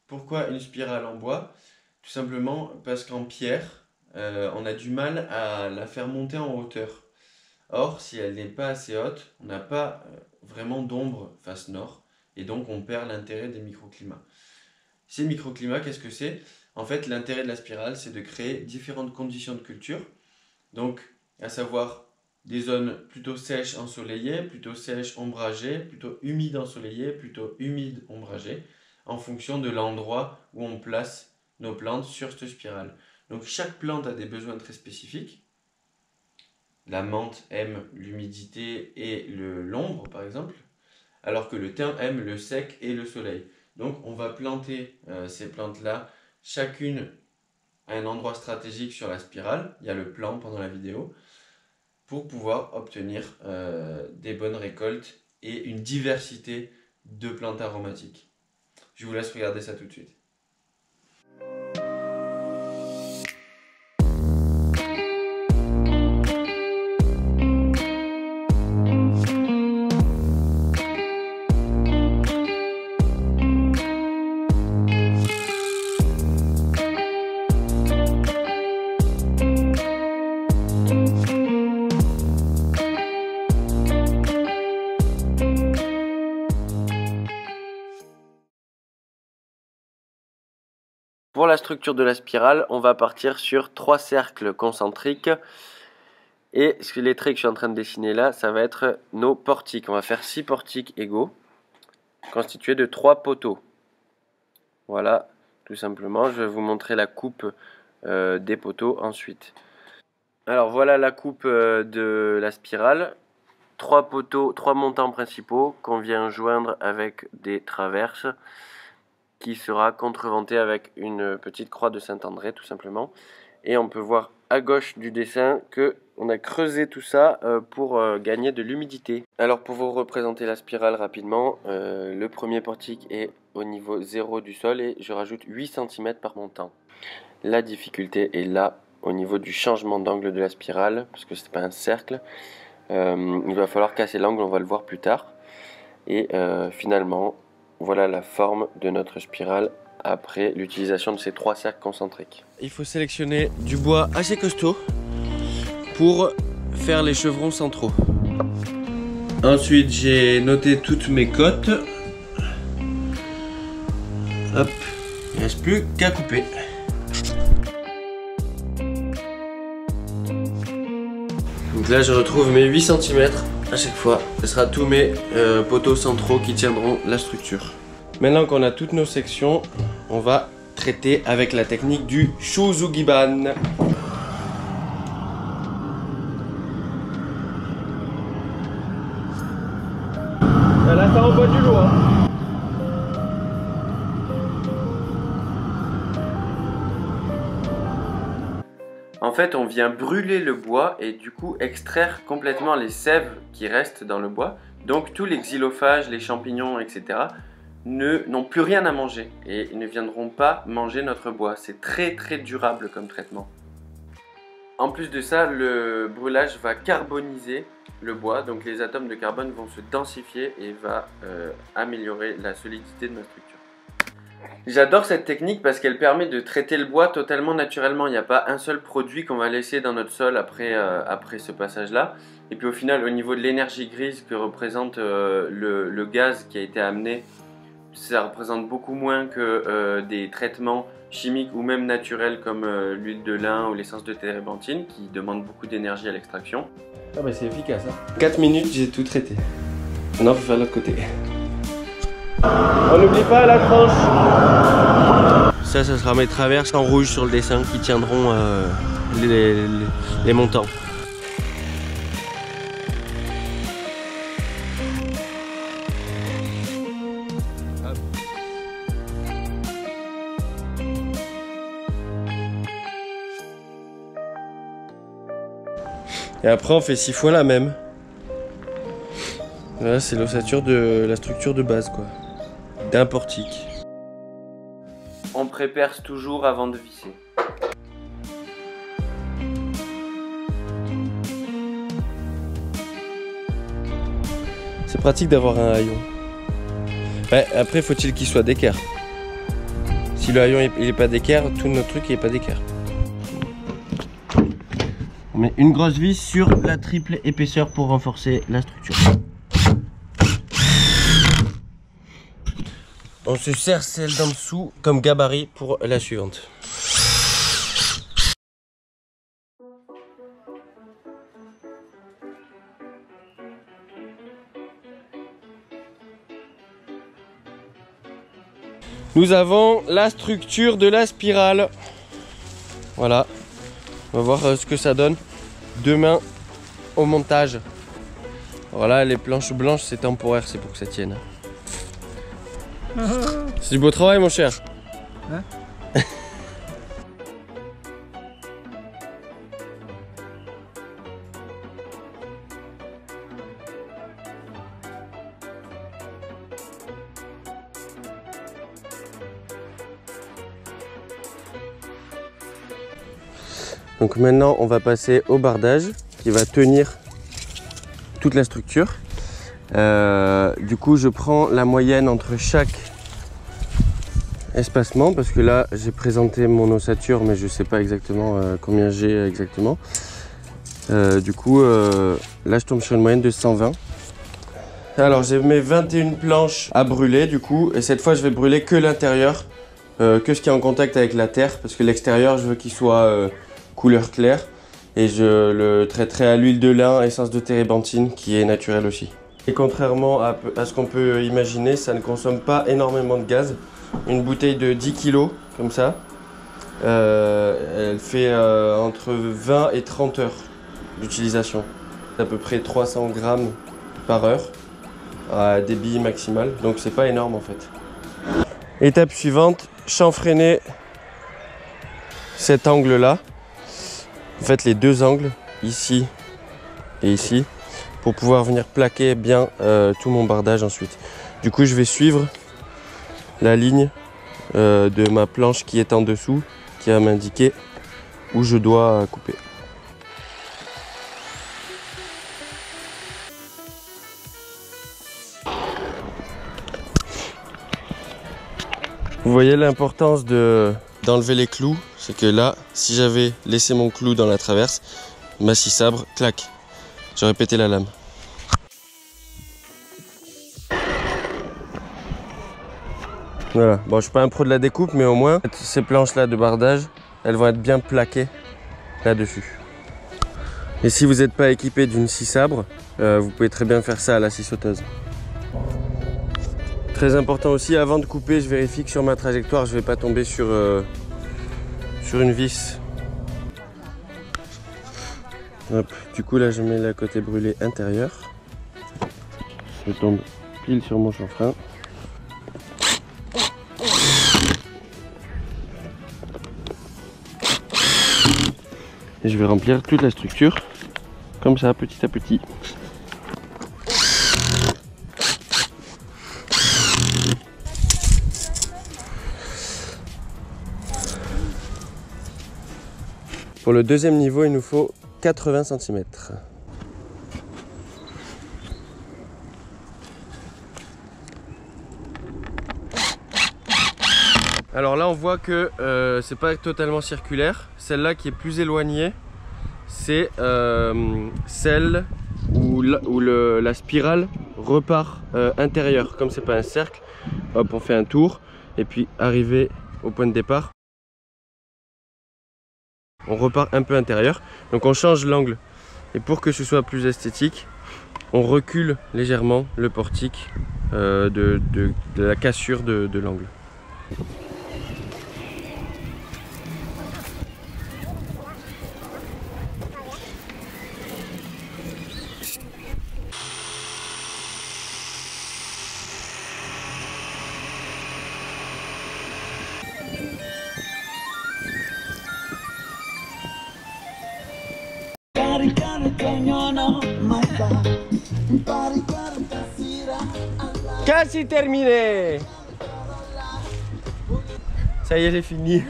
Pourquoi une spirale en bois? Tout simplement parce qu'en pierre, on a du mal à la faire monter en hauteur. Or, si elle n'est pas assez haute, on n'a pas vraiment d'ombre face nord et donc on perd l'intérêt des microclimats. Ces microclimats, qu'est-ce que c'est? En fait, l'intérêt de la spirale, c'est de créer différentes conditions de culture. Donc, à savoir des zones plutôt sèches ensoleillées, plutôt sèches ombragées, plutôt humides ensoleillées, plutôt humides ombragées, en fonction de l'endroit où on place nos plantes sur cette spirale. Donc chaque plante a des besoins très spécifiques. La menthe aime l'humidité et l'ombre par exemple, alors que le thym aime le sec et le soleil. Donc on va planter ces plantes-là, chacune à un endroit stratégique sur la spirale. Il y a le plan pendant la vidéo, pour pouvoir obtenir des bonnes récoltes et une diversité de plantes aromatiques. Je vous laisse regarder ça tout de suite. Pour la structure de la spirale, on va partir sur 3 cercles concentriques. Et les traits que je suis en train de dessiner là, ça va être nos portiques. On va faire 6 portiques égaux, constitués de 3 poteaux. Voilà, tout simplement. Je vais vous montrer la coupe des poteaux ensuite. Alors voilà la coupe de la spirale. 3 poteaux, 3 montants principaux qu'on vient joindre avec des traverses, qui sera contreventée avec une petite croix de Saint-André tout simplement. Et on peut voir à gauche du dessin que on a creusé tout ça pour gagner de l'humidité. Alors pour vous représenter la spirale rapidement, le premier portique est au niveau 0 du sol et je rajoute 8 cm par montant. La difficulté est là au niveau du changement d'angle de la spirale, parce que c'est pas un cercle. Il va falloir casser l'angle, on va le voir plus tard. Et finalement, voilà la forme de notre spirale après l'utilisation de ces 3 cercles concentriques. Il faut sélectionner du bois assez costaud pour faire les chevrons centraux. Ensuite, j'ai noté toutes mes cotes. Hop, il ne reste plus qu'à couper. Donc là, je retrouve mes 8 cm à chaque fois. Ce sera tous mes poteaux centraux qui tiendront la structure. Maintenant qu'on a toutes nos sections, on va traiter avec la technique du Shuzugiban. Là, ça envoie du lourd. En fait, on vient brûler le bois et du coup extraire complètement les sèves qui restent dans le bois. Donc tous les xylophages, les champignons, etc. n'ont plus rien à manger et ils ne viendront pas manger notre bois. C'est très durable comme traitement. En plus de ça, le brûlage va carboniser le bois, donc les atomes de carbone vont se densifier et va améliorer la solidité de notre structure. J'adore cette technique parce qu'elle permet de traiter le bois totalement naturellement. Il n'y a pas un seul produit qu'on va laisser dans notre sol après ce passage-là. Et puis au final, au niveau de l'énergie grise que représente le gaz qui a été amené, ça représente beaucoup moins que des traitements chimiques ou même naturels comme l'huile de lin ou l'essence de térébenthine qui demandent beaucoup d'énergie à l'extraction. Ah bah c'est efficace hein. 4 minutes, j'ai tout traité. Maintenant, il faut faire l'autre côté. On n'oublie pas la tranche. Ça sera mes traverses en rouge sur le dessin qui tiendront les montants. Et après on fait 6 fois la même. Là c'est l'ossature de la structure de base quoi. D'un portique. On pré-perce toujours avant de visser. C'est pratique d'avoir un haillon. Ouais, après faut-il qu'il soit d'équerre. Si le haillon il est pas d'équerre, tout notre truc il est pas d'équerre. On met une grosse vis sur la triple épaisseur pour renforcer la structure. On se sert celle d'en dessous comme gabarit pour la suivante. Nous avons la structure de la spirale. Voilà. On va voir ce que ça donne demain au montage. Voilà, les planches blanches c'est temporaire, c'est pour que ça tienne. C'est du beau travail mon cher. Hein? Donc maintenant on va passer au bardage qui va tenir toute la structure. Du coup je prends la moyenne entre chaque espacement parce que là j'ai présenté mon ossature mais je sais pas exactement combien j'ai exactement. Là je tombe sur une moyenne de 120. Alors j'ai mes 21 planches à brûler du coup et cette fois je vais brûler que l'intérieur, que ce qui est en contact avec la terre parce que l'extérieur je veux qu'il soit couleur claire et je le traiterai à l'huile de lin, essence de térébenthine qui est naturelle aussi. Et contrairement à ce qu'on peut imaginer, ça ne consomme pas énormément de gaz. Une bouteille de 10 kg comme ça, elle fait entre 20 et 30 heures d'utilisation. À peu près 300 grammes par heure à débit maximal, donc c'est pas énorme en fait. Étape suivante, chanfreiner cet angle là. En fait les deux angles, ici et ici, pour pouvoir venir plaquer bien tout mon bardage ensuite. Du coup je vais suivre la ligne de ma planche qui est en dessous, qui va m'indiquer où je dois couper. Vous voyez l'importance d'enlever les clous, c'est que là, si j'avais laissé mon clou dans la traverse, ma scie sabre, clac, j'aurais pété la lame. Voilà, bon je suis pas un pro de la découpe mais au moins ces planches là de bardage, elles vont être bien plaquées là-dessus. Et si vous n'êtes pas équipé d'une scie sabre, vous pouvez très bien faire ça à la scie sauteuse. Très important aussi, avant de couper, je vérifie que sur ma trajectoire, je ne vais pas tomber sur une vis. Hop. Du coup là je mets le côté brûlé intérieur. Je tombe pile sur mon chanfrein. Et je vais remplir toute la structure, comme ça, petit à petit. Pour le deuxième niveau, il nous faut 80 cm. Alors là on voit que c'est pas totalement circulaire. Celle-là qui est plus éloignée, c'est celle où la spirale repart intérieure. Comme c'est pas un cercle, hop, on fait un tour et puis arrivé au point de départ, on repart un peu intérieur. Donc on change l'angle et pour que ce soit plus esthétique, on recule légèrement le portique de la cassure de l'angle. Quasi terminé. Ça y est, j'ai fini.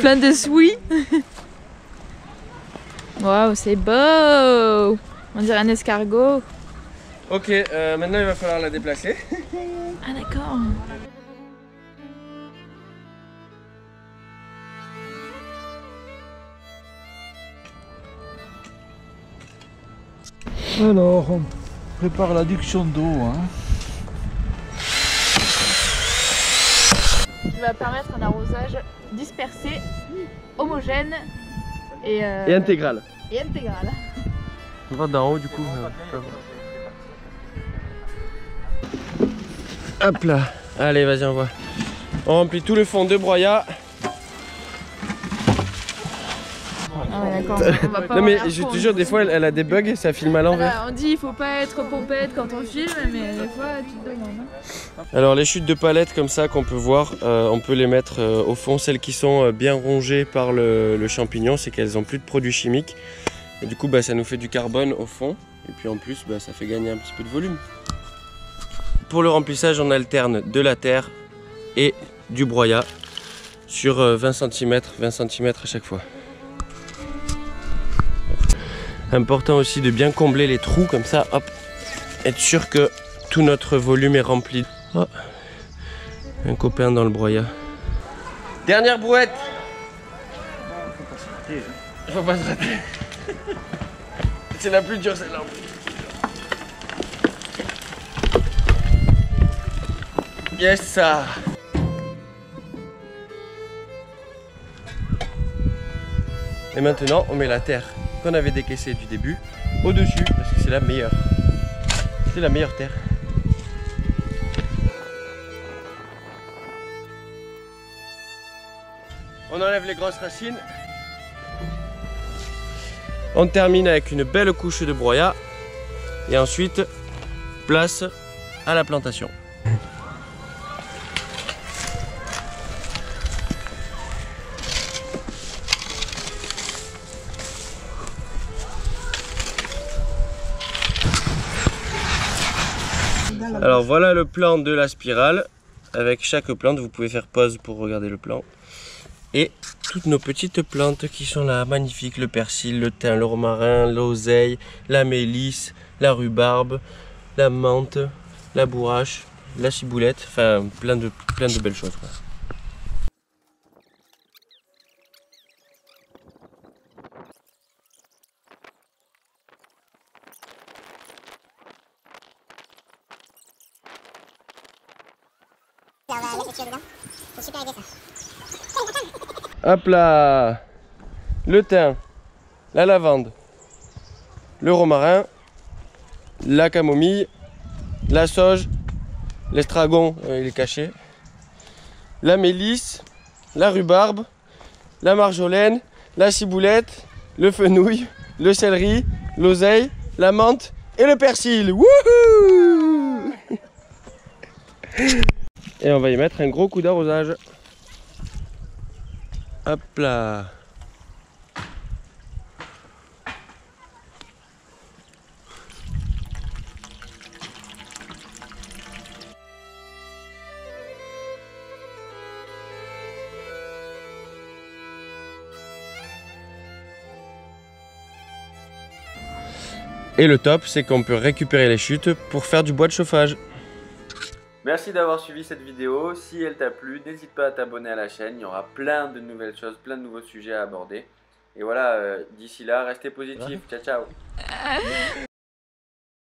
Plein de souris. Waouh, c'est beau. On dirait un escargot. Ok, maintenant il va falloir la déplacer. Ah d'accord. Alors, on prépare l'adduction d'eau. Hein. Qui va permettre un arrosage dispersé, homogène et intégral. Et intégral. On va d'en haut du coup. Hop là. Allez, vas-y, on voit. On remplit tout le fond de broyat. Ah ouais, d'accord. Non mais je te jure, des fois elle a des bugs, ça filme à l'envers. On dit il faut pas être pompette quand on filme, mais des fois tu te demandes. Alors les chutes de palettes comme ça qu'on peut voir, on peut les mettre au fond. Celles qui sont bien rongées par le champignon, c'est qu'elles n'ont plus de produits chimiques. Et du coup ça nous fait du carbone au fond. Et puis en plus ça fait gagner un petit peu de volume. Pour le remplissage, on alterne de la terre et du broyat sur 20 cm à chaque fois. Important aussi de bien combler les trous comme ça, hop, être sûr que tout notre volume est rempli. Oh, un copain dans le broyat. Dernière brouette. Faut pas se rater. C'est la plus dure celle-là. Yes ça. Et maintenant on met la terre qu'on avait décaissée du début au-dessus parce que c'est la meilleure. C'est la meilleure terre. On enlève les grosses racines. On termine avec une belle couche de broyat et ensuite place à la plantation. Alors voilà le plan de la spirale. Avec chaque plante, vous pouvez faire pause pour regarder le plan. Et toutes nos petites plantes qui sont là, magnifiques, le persil, le thym, le romarin, l'oseille, la mélisse, la rhubarbe, la menthe, la bourrache, la ciboulette, enfin plein de belles choses, quoi. Hop là, le thym, la lavande, le romarin, la camomille, la sauge, l'estragon, il est caché, la mélisse, la rhubarbe, la marjolaine, la ciboulette, le fenouil, le céleri, l'oseille, la menthe et le persil. Wouhou! Et on va y mettre un gros coup d'arrosage. Hop là. Et le top, c'est qu'on peut récupérer les chutes pour faire du bois de chauffage. Merci d'avoir suivi cette vidéo. Si elle t'a plu, n'hésite pas à t'abonner à la chaîne. Il y aura plein de nouvelles choses, plein de nouveaux sujets à aborder. Et voilà, d'ici là, restez positifs. Ciao, ciao.